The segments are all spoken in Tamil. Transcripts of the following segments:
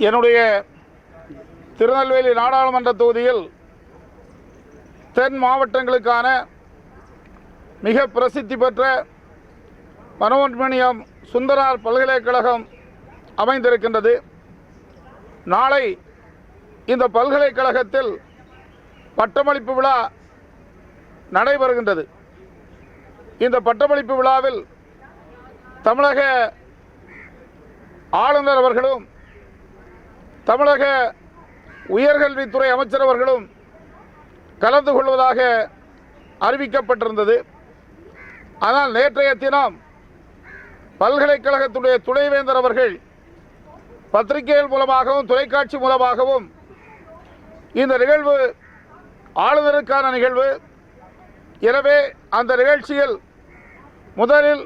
என்னுடைய திருநெல்வேலி நாடாளுமன்ற தொகுதியில் தென் மாவட்டங்களுக்கான மிக பிரசித்தி பெற்ற மனோன்மணியம் சுந்தரார் பல்கலைக்கழகம் அமைந்திருக்கின்றது. நாளை இந்த பல்கலைக்கழகத்தில் பட்டமளிப்பு விழா நடைபெறுகின்றது. இந்த பட்டமளிப்பு விழாவில் தமிழக ஆளுநர் அவர்களும் தமிழக உயர்கல்வித்துறை அமைச்சர் அவர்களும் கலந்து கொள்வதாக அறிவிக்கப்பட்டிருந்தது. ஆனால் நேற்றைய தினம் பல்கலைக்கழகத்துடைய துணைவேந்தர் அவர்கள் பத்திரிகைகள் மூலமாகவும் தொலைக்காட்சி மூலமாகவும் இந்த நிகழ்வு ஆளுநருக்கான நிகழ்வு, எனவே அந்த நிகழ்ச்சியில் முதலில்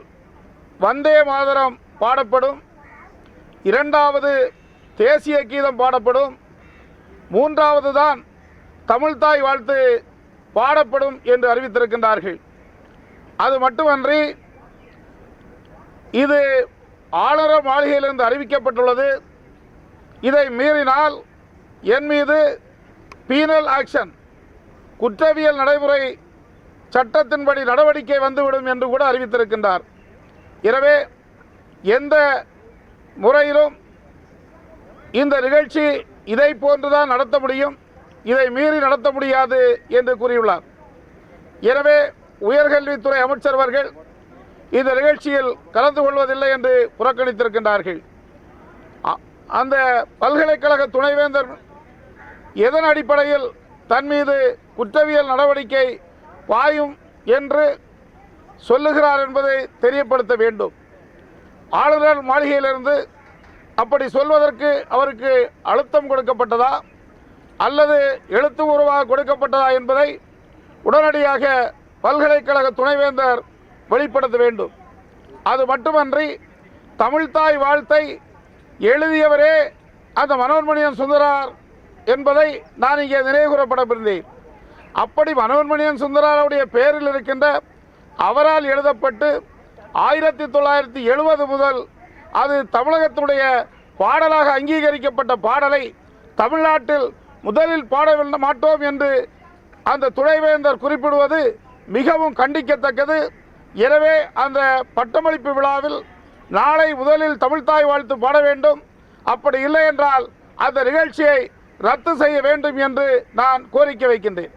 வந்தே மாதரம் பாடப்படும், இரண்டாவது தேசிய கீதம் பாடப்படும், மூன்றாவது தான் தமிழ்தாய் வாழ்த்து பாடப்படும் என்று அறிவித்திருக்கின்றார்கள். அது மட்டுமன்றி இது ஆளுநர் மாளிகையிலிருந்து அறிவிக்கப்பட்டுள்ளது. இதை மீறினால் என் மீது பீனல் ஆக்ஷன், குற்றவியல் நடைமுறை சட்டத்தின்படி நடவடிக்கை வந்துவிடும் என்று கூட அறிவித்திருக்கின்றார். எனவே எந்த முறையிலும் இந்த நிகழ்ச்சி இதை போன்றுதான் நடத்த முடியும், இதை மீறி நடத்த முடியாது என்று கூறியுள்ளார். எனவே உயர்கல்வித்துறை அமைச்சர் அவர்கள் இந்த நிகழ்ச்சியில் கலந்து கொள்வதில்லை என்று புறக்கணித்திருக்கின்றார்கள். அந்த பல்கலைக்கழக துணைவேந்தர் எதன் அடிப்படையில் தன் மீது குற்றவியல் நடவடிக்கை பாயும் என்று சொல்லுகிறார் என்பதை தெரியப்படுத்த வேண்டும். ஆளுநர் மாளிகையிலிருந்து அப்படி சொல்வதற்கு அவருக்கு அழுத்தம் கொடுக்கப்பட்டதா அல்லது எழுத்துப்பூர்வமாக கொடுக்கப்பட்டதா என்பதை உடனடியாக பல்கலைக்கழக துணைவேந்தர் வெளிப்படுத்த வேண்டும். அது மட்டுமன்றி தமிழ்தாய் வாழ்த்தை எழுதியவரே அந்த மனோன்மணியம் சுந்தரார் என்பதை நான் இங்கே நினைவுகூரப்படவிருந்தேன். அப்படி மனோன்மணியம் சுந்தராருடைய பெயரில் இருக்கின்ற அவரால் எழுதப்பட்டு 1970 முதல் அது தமிழகத்துடைய பாடலாக அங்கீகரிக்கப்பட்ட பாடலை தமிழ்நாட்டில் முதலில் பாட மாட்டோம் என்று அந்த துணைவேந்தர் குறிப்பிடுவது மிகவும் கண்டிக்கத்தக்கது. எனவே அந்த பட்டமளிப்பு விழாவில் நாளை முதலில் தமிழ்தாய் வாழ்த்து பாட வேண்டும், அப்படி இல்லை என்றால் அந்த நிகழ்ச்சியை ரத்து செய்ய வேண்டும் என்று நான் கோரிக்கை வைக்கின்றேன்.